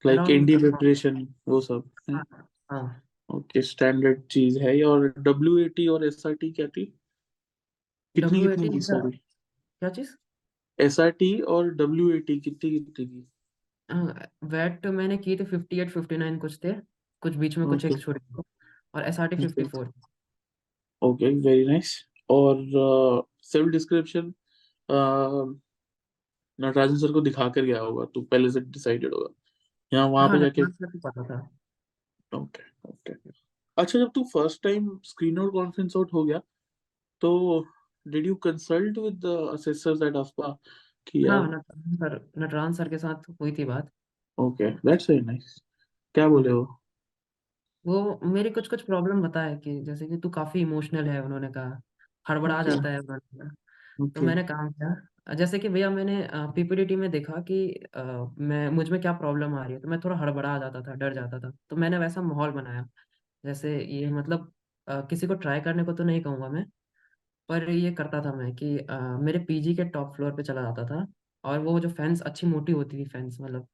लाइक अराउंड। एनडी प्रिपरेशन वो सब है? हाँ। हाँ, ओके, स्टैंडर्ड चीज है ये। और डब्ल्यू ए टी और एस आर टी क्या थी? कितनी कितनी 18 थी का सारी? क्या चीज? एस आर टी और डब्ल्यू ए टी कितनी कितनी थी? वेट मैंने की थी 58 59 कुछ थे, कुछ बीच में कुछ ओके एक छोटे थे, और एसआरटी 54। Okay, very nice. और सेल्फ डिस्क्रिप्शन नटराजन सर को दिखा कर गया होगा तू, पहले से डिसाइडेड होगा, यहाँ वहां हाँ, पे जाके? नटराज सर को पता था। Okay okay. अच्छा, जब तू first time screen out conference out हो गया तो did you consult with the assessors at अफबा कि हाँ, यार? नटराज सर के साथ हुई थी बात। Okay, that's very nice. क्या बोले हम्म, हो? वो मेरी कुछ कुछ प्रॉब्लम बताया कि जैसे कि तू काफी इमोशनल है, उन्होंने कहा हड़बड़ा ओके जाता है, उन्होंने कहा। तो ओके। मैंने काम किया, जैसे कि भैया मैंने पीपीडीटी में देखा कि मैं मुझ में क्या प्रॉब्लम आ रही है, तो मैं थोड़ा हड़बड़ा जाता था, डर जाता था, तो मैंने वैसा माहौल बनाया। जैसे ये मतलब किसी को ट्राई करने को तो नहीं कहूँगा मैं, पर ये करता था मैं कि मेरे पीजी के टॉप फ्लोर पे चला जाता था, और वो जो फेंस अच्छी मोटी होती थी, फेंस मतलब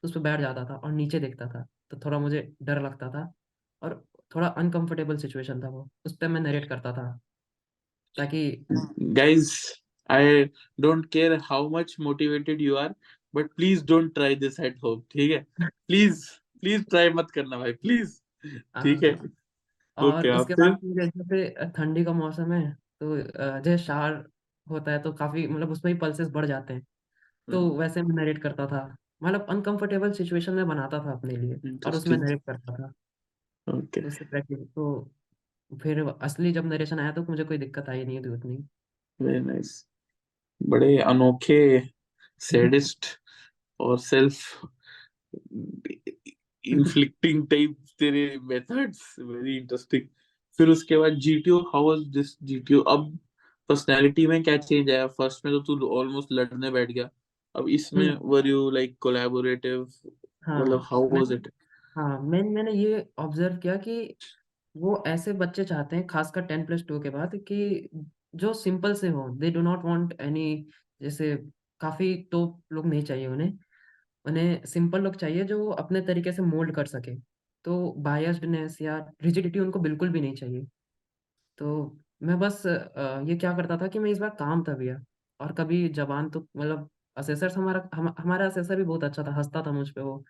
उस पे बैठ जाता था और नीचे देखता था, तो थोड़ा मुझे डर लगता था, और थोड़ा अनकंफर्टेबल सिचुएशन था वो, उस पे मैं नरेट करता था ताकि Guys, I don't care how much motivated you are, but please don't try this at home. ठीक है? Please, please try मत करना भाई, please. ठीक है? और Okay, आप उसके बाद फिर? फिर जैसे ठंडी का मौसम है, तो जैसे शावर होता है तो काफी मतलब उसमें ही पल्सेस बढ़ जाते हैं, तो वैसे मैं नरेट करता था, मतलब अनकंफर्टेबल सिचुएशन में बनाता था अपने लिए और उसमें Interesting. नरेट करता था। Okay, तो उससे प्रैक्टिस तो फिर असली जब नरेशन आया तो मुझे कोई दिक्कत आई नहीं थी उतनी। very nice. बड़े अनोखे सैडिस्ट और सेल्फ इन्फ्लिक्टिंग टाइप तेरे मेथड्स, वेरी इंटरेस्टिंग। फिर उसके बाद GTO, how was this GTO? अब पर्सनालिटी में क्या चेंज आया? फर्स्ट में तो तू ऑलमोस्ट लड़ने बैठ गया, अब इसमें hmm. Were you like collaborative? मतलब हाँ हाउ वाज मैंने इट? मैंने ये ऑब्जर्व किया कि वो ऐसे बच्चे चाहते हैं, खासकर 10+2 के बाद, कि जो सिंपल से हो, they do not want any, जैसे काफी तो लोग नहीं चाहिए उन्हें, उन्हें सिंपल लोग चाहिए जो वो अपने तरीके से मोल्ड कर सके। तो बायस्डनेस या रिजिडिटी उनको बिल्कुल भी नहीं चाहिए। तो मैं बस ये क्या करता था कि मैं इस बार काम था भैया, और कभी जबान तो मतलब असेसर हमारा असेसर भी बहुत अच्छा था, हंसता था मुझ पे वो।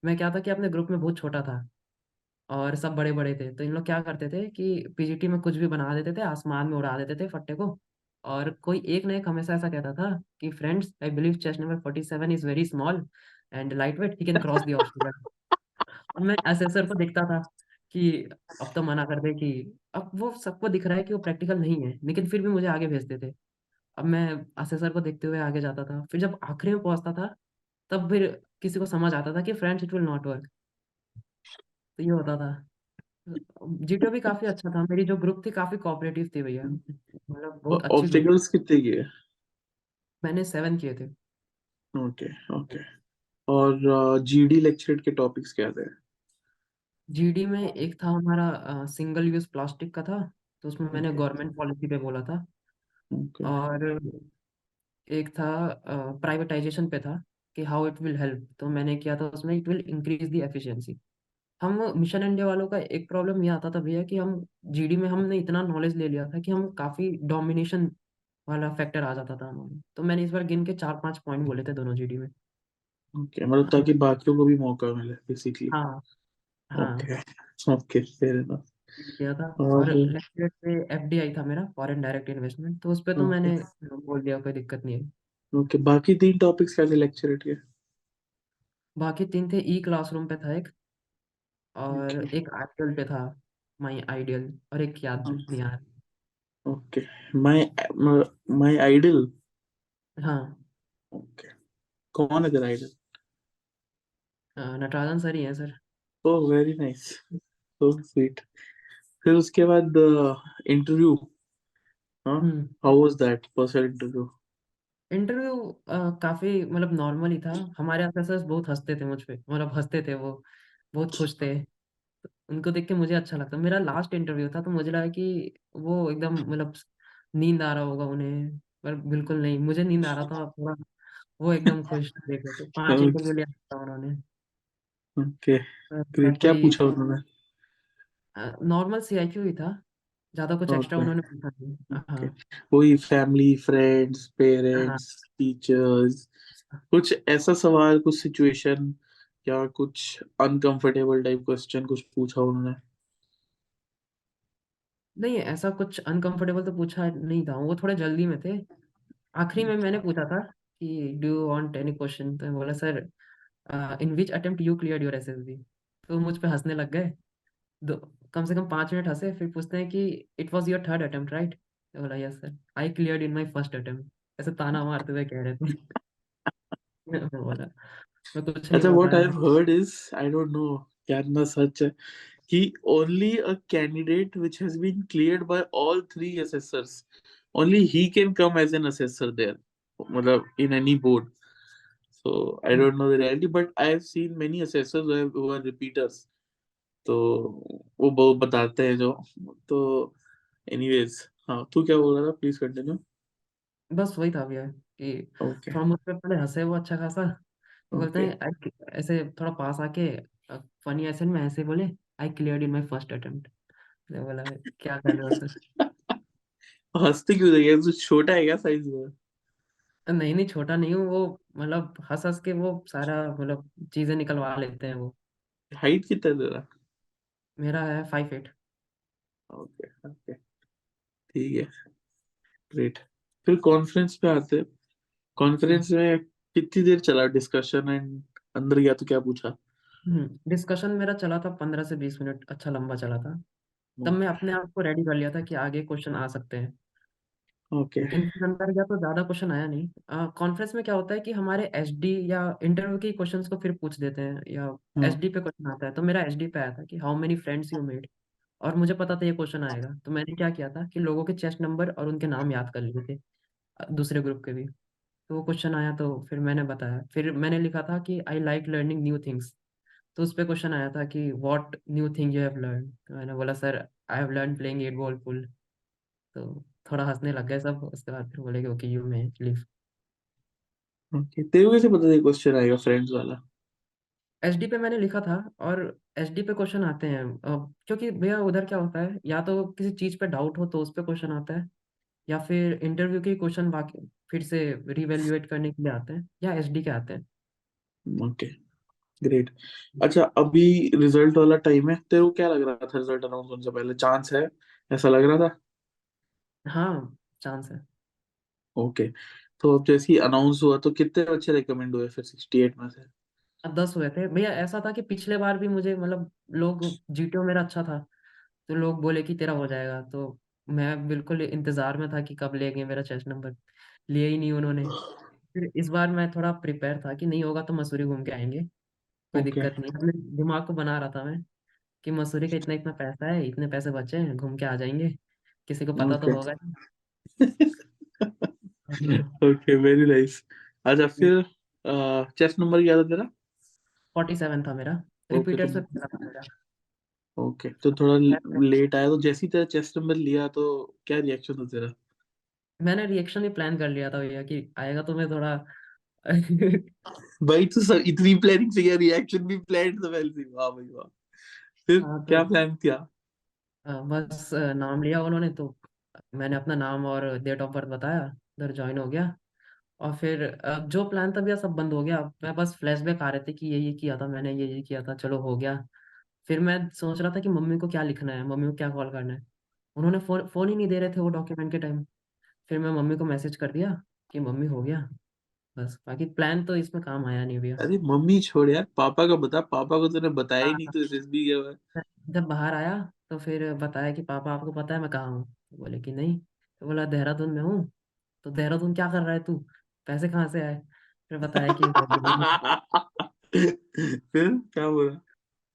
मैं क्या था कि अपने ग्रुप में बहुत छोटा था और सब बड़े बड़े थे, तो इन लोग क्या करते थे कि पीजीटी में कुछ भी बना देते थे, आसमान में उड़ा देते थे फट्टे को। और कोई एक ना एक हमेशा ऐसा कहता था कि friends, I believe chest number 47 is very small and light weight, he can cross the obstacle. अब मैं असेसर को देखता था कि अब तो मना कर दे, कि अब वो सबको दिख रहा है कि वो प्रैक्टिकल नहीं है, लेकिन फिर भी मुझे आगे भेजते थे। अब मैं असेसर को देखते हुए आगे जाता था, फिर जब आखिरी में पहुंचता था तब फिर किसी को समझ आता था कि friends it will not work. तो ये होता था। जीटीओ भी काफी अच्छा था, मेरी जो ग्रुप थी काफी कोऑपरेटिव थी भैया, मतलब बहुत अच्छी ग्रुप। ऑब्स्टिकल्स कितने किए? मैंने 7 किए थे। Okay, okay. और जीडी लेक्चर के टॉपिक्स क्या थे? जीडी में एक था हमारा सिंगल यूज प्लास्टिक का था, तो उसमें मैंने ओके, गवर्नमेंट पॉलिसी पे बोला था। ओके, और एक था प्राइवेटाइजेशन पे था कि हाउ इट विल हेल्प, तो मैंने किया था उसमें it will increase the efficiency. हम मिशन इंडिया वालों का एक प्रॉब्लम ये आता था भैया कि हम जीडी में हमने इतना नॉलेज ले लिया था कि हम काफी डोमिनेशन वाला फैक्टर आ जाता था हमारे, तो मैंने इस बार गिन के 4-5 पॉइंट बोले थे दोनों जीडी में। ओके। मतलब हाँ ताकि बाकियों को भी मौका मिले बेसिकली। हाँ हाँ, ओके, ओके, फेयर इनफ। किया था। और और लेक्चर पे एफडीआई था मेरा, फॉरेन डायरेक्ट इन्वेस्टमेंट, तो उस पे तो ओके, मैंने बोल दिया कोई दिक्कत नहीं है। ओके, बाकी 3 टॉपिक्स क्या थे लेक्चर के? बाकी 3 थे, ई क्लासरूम पे था एक, और ओके, एक आइडियल पे था, माई आइडियल, और एक याद नहीं आ ओके। My my idol. रहा। हाँ, ओके। कौन है तेरा आइडल? नटराजन सर ही है sir. Oh, very nice, so sweet. फिर उसके बाद इंटरव्यू। हाँ, hmm. How was that personal interview? Interview काफी मतलब नॉर्मल ही था। हमारे अफसर बहुत हंसते थे मुझ पे, मतलब हंसते थे वो, बहुत खुश थे। उनको देख के मुझे अच्छा लगता। मेरा लास्ट इंटरव्यू था, तो मुझे लगा कि वो एकदम मतलब नींद आ रहा होगा उन्हें, पर बिल्कुल नहीं, मुझे नींद आ रहा था पूरा। वो एकदम खुश थे देख के, 5 इंटरव्यू लिया था उन्होंने। Okay, great. क्या काफी पूछा उन्होंने? नॉर्मल सीआईक्यू ही था, ज्यादा कुछ एक्स्ट्रा ओके, उन्होंने पूछा नहीं। ओके। हाँ वही फैमिली, फ्रेंड्स, हाँ। पेरेंट्स, टीचर्स, कुछ ऐसा सवाल, कुछ सिचुएशन, या कुछ अनकंफर्टेबल टाइप क्वेश्चन कुछ पूछा उन्होंने? नहीं, ऐसा कुछ अनकंफर्टेबल तो पूछा नहीं था, वो थोड़े जल्दी में थे। आखिरी में मैंने पूछा था कि do you want any question, तो बोला sir in which attempt you cleared your SSB. तो मुझ पे हंसने लग गए। दो कम से कम 5 मिनट हंसे, फिर पूछते हैं कि it was your third attempt right. तो बोला yes sir, I cleared in my first attempt. ऐसे ताना मारते हुए कह रहे थे। मैं बोला मैं कुछ नहीं अच्छा, बोल व्हाट आई पाया। Have heard is, I don't know क्या इतना सच है, कि only a candidate which has been cleared by all 3 assessors, only he can come as an assessor there. मतलब in any board. So I don't know the reality, but I have seen many assessors who are repeaters. तो वो बहुत बताते हैं जो, तो anyways, हाँ तू क्या बोल रहा था, प्लीज कंटिन्यू। बस वही था भैया कि ओके थोड़ा मुझ पे पहले हंसे वो अच्छा खासा, तो बोलते ओके हैं ऐसे थोड़ा पास आके फनी एक्सेंट में ऐसे बोले, आई cleared in my first attempt. मैं बोला क्या कर रहे हो सर? हंसते क्यों थे यार, तू छोटा है क्या साइज में? नहीं नहीं, छोटा नहीं हूँ वो, मतलब हंस हंस के वो सारा मतलब चीजें निकलवा लेते हैं वो। हाइट कितना है तेरा? मेरा है 5'8". ओके ओके, ठीक है, ग्रेट। फिर कॉन्फ्रेंस पे आते हैं। कॉन्फ्रेंस में कितनी देर चला डिस्कशन, एंड अंदर गया तो क्या पूछा? डिस्कशन मेरा चला था 15 से 20 मिनट, अच्छा लंबा चला था। तब मैं अपने आप को रेडी कर लिया था कि आगे क्वेश्चन आ सकते हैं, ओके। लेकिन फिर अंदर गया तो ज्यादा क्वेश्चन आया नहीं। कॉन्फ्रेंस में क्या होता है कि हमारे एचडी या इंटरव्यू के क्वेश्चंस को फिर पूछ देते हैं, या हाँ एचडी पे क्वेश्चन आता है, तो मेरा एचडी पे आया था कि how many friends you made, और मुझे पता था ये क्वेश्चन आएगा, तो मैंने क्या किया था कि लोगों के चेस्ट नंबर और उनके नाम याद कर लिए थे, दूसरे ग्रुप के भी। तो वो क्वेश्चन आया तो फिर मैंने बताया, फिर मैंने लिखा था कि I like learning new things. तो उस पे क्वेश्चन आया था कि what new thing you have learn, तो मैंने बोला sir I have learn playing 8 ball pool. तो थोड़ा हंसने लग गए सब, उसके बाद फिर बोले कि okay you may leave. Okay, तेरे को कैसे पता था क्वेश्चन आएगा फ्रेंड्स वाला? एचडी पे मैंने लिखा था, और एचडी पे क्वेश्चन आते हैं क्योंकि भैया उधर क्या होता है, या तो किसी चीज पे डाउट हो तो उस पे क्वेश्चन आता है, या फिर इंटरव्यू के क्वेश्चन बाकी फिर से रिवैल्यूएट करने के लिए आते हैं, या एचडी के आते हैं। Okay, great. अच्छा, अभी रिजल्ट वाला टाइम है, तेरे को क्या लग रहा था रिजल्ट अनाउंस होने से पहले, चांस है, ऐसा लग रहा था? हाँ, चांस है। ओके, तो अब जैसे ही अनाउंस हुआ तो कितने बच्चे रिकमेंड हुए फिर 68 में से? अब 10 हुए थे भैया, ऐसा था कि पिछले बार भी मुझे मतलब लोग, जीटीओ मेरा अच्छा था, तो लोग बोले कि तेरा हो जाएगा, तो मैं बिल्कुल इंतजार में था कि कब लेंगे मेरा चेस्ट नंबर। लिए ही नहीं उन्होंने। फिर इस बार मैं थोड़ा प्रिपेयर था कि नहीं होगा तो मसूरी घूम के आएंगे, कोई ओके दिक्कत नहीं। अपने दिमाग को बना रहा था मैं कि मसूरी का इतना इतना पैसा है, इतने पैसे बचे हैं, घूम के आ जाएंगे, किसी को पता तो ओके होगा नहीं। Okay, very nice. अच्छा फिर चेस्ट नंबर क्या था तेरा? 47 था मेरा, ओके तो, रिपीटेड से पहला था मेरा। ओके तो थोड़ा लेट आया, तो जैसे ही तेरा चेस्ट नंबर लिया तो क्या रिएक्शन था तेरा? मैंने रिएक्शन ही प्लान कर लिया था भैया कि आएगा तो मैं थोड़ा भाई तो सब इतनी प्लानिंग से, रिएक्शन भी प्लान था पहले से, वाह भाई वाह। फिर हाँ तो क्या प्लान किया? बस नाम लिया उन्होंने, तो मैंने अपना नाम और डेट ऑफ बर्थ बताया, उधर ज्वाइन हो गया। और फिर जो प्लान था भैया सब बंद हो गया। मैं बस फ्लैशबैक आ रहे थे कि ये किया था मैंने, ये किया था, चलो हो गया। फिर मैं सोच रहा था कि मम्मी को क्या लिखना है, मम्मी को क्या कॉल करना है। उन्होंने फोन ही नहीं दे रहे थे वो डॉक्यूमेंट के टाइम। फिर मैं मम्मी को मैसेज कर दिया कि मम्मी हो गया। बस बाकी प्लान तो इसमें काम आया नहीं भैया। अरे मम्मी छोड़ यार, पापा का बता, पापा को तूने बताया ही नहीं हाँ, तो एसएसबी क्या हुआ? जब बाहर आया तो फिर बताया कि पापा आपको पता है मैं कहाँ हूँ, तो बोले कि नहीं। तो बोला देहरादून में हूँ। तो देहरादून क्या कर रहा है तू, पैसे कहाँ से आए? फिर बताया कि हो गया। फिर क्या बोला?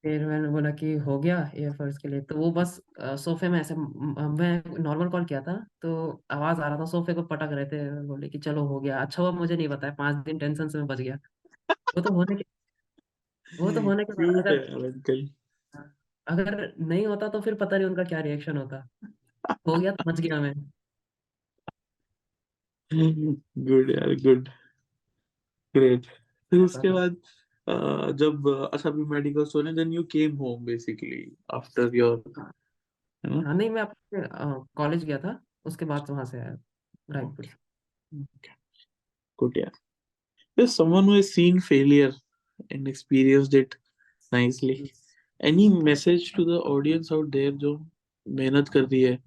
फिर मैंने बोला कि हो गया एयरफोर्स के लिए, तो वो बस सोफे में ऐसे मैं नॉर्मल कॉल किया था तो आवाज आ रहा था, सोफे को पटक रहे थे, बोले कि चलो हो गया। अच्छा हुआ मुझे नहीं बताया, 5 दिन टेंशन से मैं बच गया। वो तो होने के वो तो होने के बाद क्यूट है अगर यार अंकल। अगर नहीं होता तो फिर पता नहीं उनका क्या रिएक्शन होता। हो गया तो बच गया मैं। गुड यार, गुड, ग्रेट। फिर ऐसा उसके था। बाद जब अच्छा भी मेडिकल होने, then you came home basically after your, है ना? हाँ नहीं, मैं अपने कॉलेज गया था, उसके बाद वहां से आया, रायपुर ओके, से। गुड यार। If someone who has seen failure and experienced it nicely, any message to the audience out there जो मेहनत कर रही है,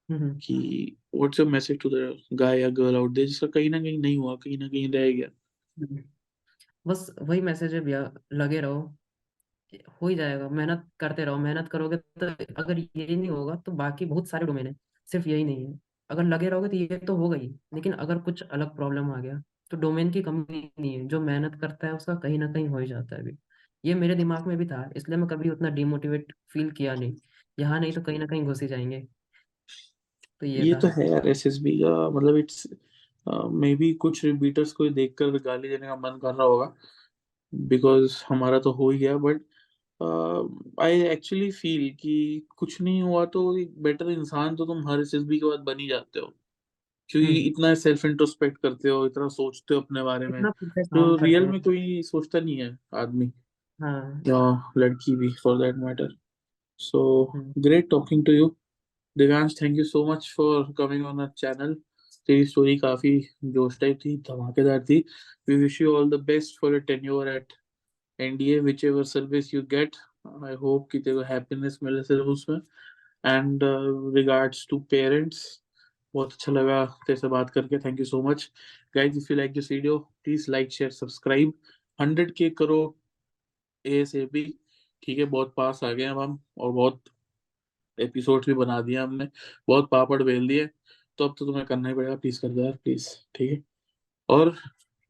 हम्म। कि what's your message to the guy या गर्ल आउट देयर जिसका कहीं ना कहीं नहीं हुआ, कहीं ना कहीं रह गया? हम्म। बस वही मैसेज है भैया, लगे रहो, हो ही जाएगा। मेहनत करते रहो, मेहनत करोगे तो अगर यही नहीं होगा तो बाकी बहुत सारे डोमेन है, सिर्फ यही नहीं है। अगर लगे रहोगे तो ये तो होगा ही, लेकिन अगर कुछ अलग प्रॉब्लम आ गया तो डोमेन की कमी नहीं है, जो मेहनत करता है उसका कहीं ना कहीं हो ही जाता है अभी। ये मेरे दिमाग में भी था, इसलिए मैं कभी उतना डिमोटिवेट फील किया नहीं। यहाँ नहीं तो कहीं ना कहीं घुस ही जाएंगे। तो ये ये था। तो है यार, एसएसबी का मतलब इट्स मे बी कुछ रिपीटर्स को देखकर गाली देने का मन कर रहा होगा, बिकॉज हमारा तो हो ही गया, बट आई एक्चुअली फील कि कुछ नहीं हुआ तो एक बेटर इंसान तो तुम हर एसएसबी के बाद बन ही जाते हो, क्योंकि हम्म, इतना सेल्फ इंट्रोस्पेक्ट करते हो, इतना सोचते हो अपने बारे में, इतना खुद पे जो काम करते रियल हैं। में कोई सोचता नहीं है आदमी हाँ। या लड़की भी for that matter. So hmm, great talking to you Divyansh, thank you so much for coming on our channel. तेरी स्टोरी काफी जोश टाइप थी, धमाकेदार थी. We wish you all the best for your tenure at NDA, whichever service you get. I hope कि तेरे को happiness मिले सिर्फ उसमें. एंड रिगार्ड्स टू पेरेंट्स, बहुत अच्छा लगा तेरे से बात करके. Thank you so much guys. If you like this video, please like share subscribe. 100K करो ASAP. ठीक है, बहुत पास आ गए अब हम, और बहुत एपिसोड भी बना दिया हमने, बहुत पापड़ बेल दिए. तो अब तो तुम्हें करना ही पड़ेगा, प्लीज कर दो यार, प्लीज. ठीक है. और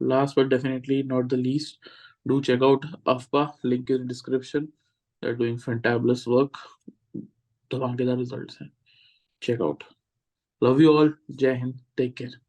last but definitely not the least, do check out अफवाह, link in description. They're doing fantabulous work. धमाकेदार रिजल्ट्स हैं. Check out. Love you all. जय हिंद. Take care.